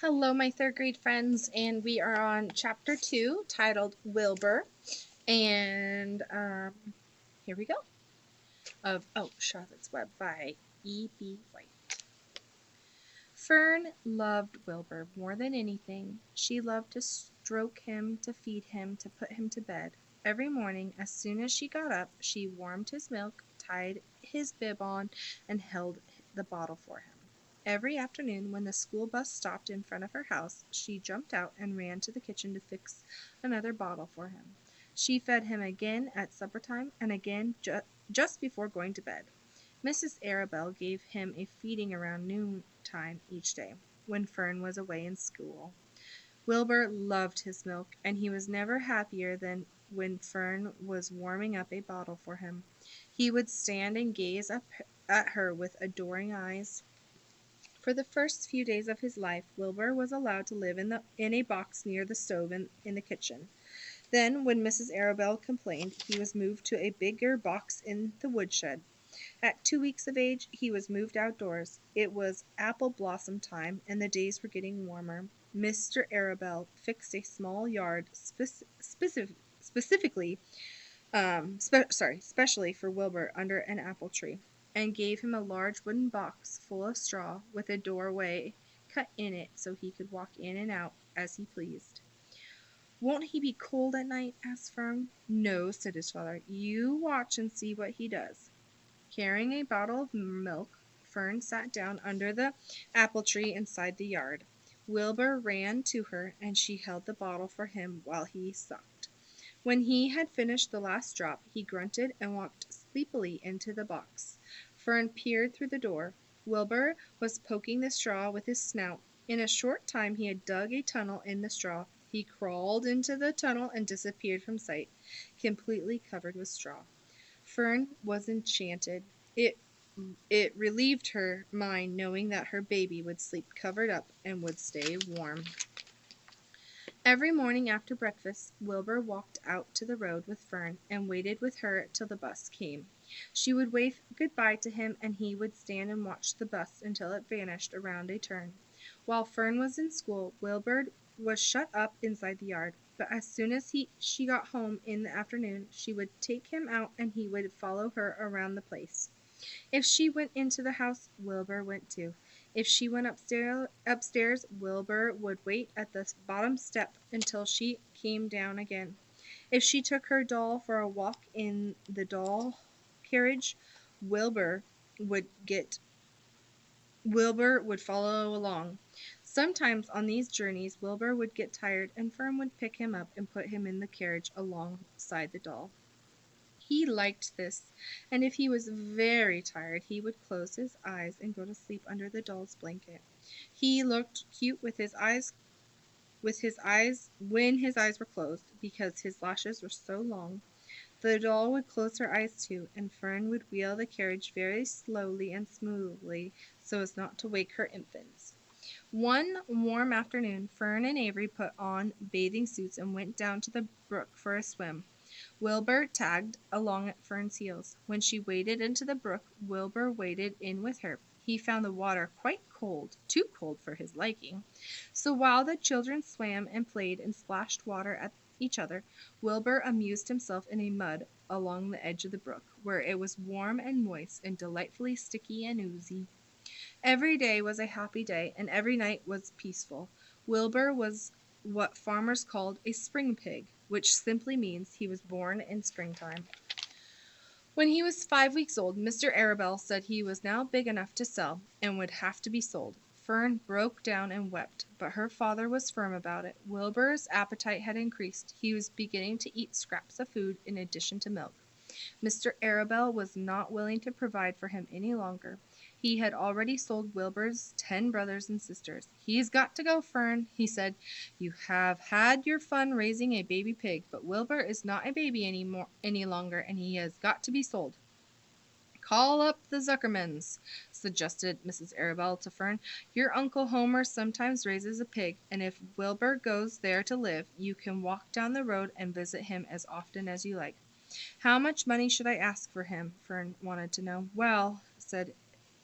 Hello, my third grade friends, and we are on chapter 2 titled Wilbur. And here we go. Charlotte's Web by E.B. White. Fern loved Wilbur more than anything. She loved to stroke him, to feed him, to put him to bed. Every morning, as soon as she got up, she warmed his milk, tied his bib on, and held the bottle for him. Every afternoon, when the school bus stopped in front of her house, she jumped out and ran to the kitchen to fix another bottle for him. She fed him again at supper time and again just before going to bed. Mrs. Arabelle gave him a feeding around noontime each day, when Fern was away in school. Wilbur loved his milk, and he was never happier than when Fern was warming up a bottle for him. He would stand and gaze up at her with adoring eyes. For the first few days of his life, Wilbur was allowed to live in a box near the stove in the kitchen. Then, when Mrs. Arabelle complained, he was moved to a bigger box in the woodshed. At 2 weeks of age, he was moved outdoors. It was apple blossom time, and the days were getting warmer. Mr. Arabelle fixed a small yard specially for Wilbur under an apple tree, and gave him a large wooden box full of straw with a doorway cut in it so he could walk in and out as he pleased. "Won't he be cold at night?" asked Fern. "No," said his father. "You watch and see what he does." Carrying a bottle of milk, Fern sat down under the apple tree inside the yard. Wilbur ran to her, and she held the bottle for him while he sucked. When he had finished the last drop, he grunted and walked sleepily into the box. Fern peered through the door. Wilbur was poking the straw with his snout. In a short time he had dug a tunnel in the straw. He crawled into the tunnel and disappeared from sight, completely covered with straw. Fern was enchanted. It relieved her mind knowing that her baby would sleep covered up and would stay warm. Every morning after breakfast, Wilbur walked out to the road with Fern and waited with her till the bus came. She would wave goodbye to him, and he would stand and watch the bus until it vanished around a turn. While Fern was in school, Wilbur was shut up inside the yard, but as soon as she got home in the afternoon, she would take him out and he would follow her around the place. If she went into the house, Wilbur went too. If she went upstairs, Wilbur would wait at the bottom step until she came down again. If she took her doll for a walk in the doll carriage, Wilbur would follow along. Sometimes on these journeys, Wilbur would get tired, and Fern would pick him up and put him in the carriage alongside the doll. He liked this, and if he was very tired, he would close his eyes and go to sleep under the doll's blanket. He looked cute with his eyes when his eyes were closed, because his lashes were so long. The doll would close her eyes too, and Fern would wheel the carriage very slowly and smoothly so as not to wake her infants. One warm afternoon, Fern and Avery put on bathing suits and went down to the brook for a swim. Wilbur tagged along at Fern's heels. When she waded into the brook, Wilbur waded in with her. He found the water quite cold, too cold for his liking. So while the children swam and played and splashed water at each other, Wilbur amused himself in a mud along the edge of the brook, where it was warm and moist and delightfully sticky and oozy. Every day was a happy day, and every night was peaceful. Wilbur was what farmers called a spring pig, which simply means he was born in springtime. When he was 5 weeks old, Mr. Arabelle said he was now big enough to sell and would have to be sold. Fern broke down and wept, but her father was firm about it. Wilbur's appetite had increased. He was beginning to eat scraps of food in addition to milk. Mr. Arabelle was not willing to provide for him any longer. He had already sold Wilbur's 10 brothers and sisters. "He's got to go, Fern," he said. "You have had your fun raising a baby pig, but Wilbur is not a baby any longer, and he has got to be sold." "Call up the Zuckermans," suggested Mrs. Arabelle to Fern. "Your Uncle Homer sometimes raises a pig, and if Wilbur goes there to live, you can walk down the road and visit him as often as you like." "How much money should I ask for him?" Fern wanted to know. "Well," said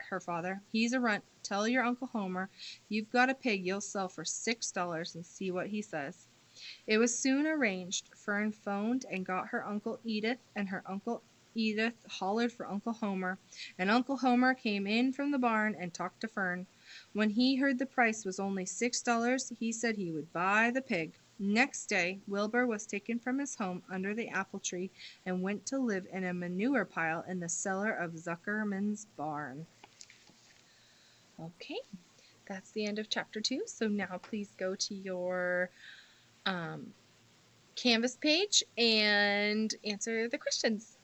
her father. "He's a runt. Tell your Uncle Homer you've got a pig you'll sell for $6 and see what he says." It was soon arranged. Fern phoned and got her Uncle Edith, and her Uncle Edith hollered for Uncle Homer, and Uncle Homer came in from the barn and talked to Fern. When he heard the price was only $6, he said he would buy the pig. Next day, Wilbur was taken from his home under the apple tree and went to live in a manure pile in the cellar of Zuckerman's barn. Okay, that's the end of chapter 2. So now please go to your Canvas page and answer the questions.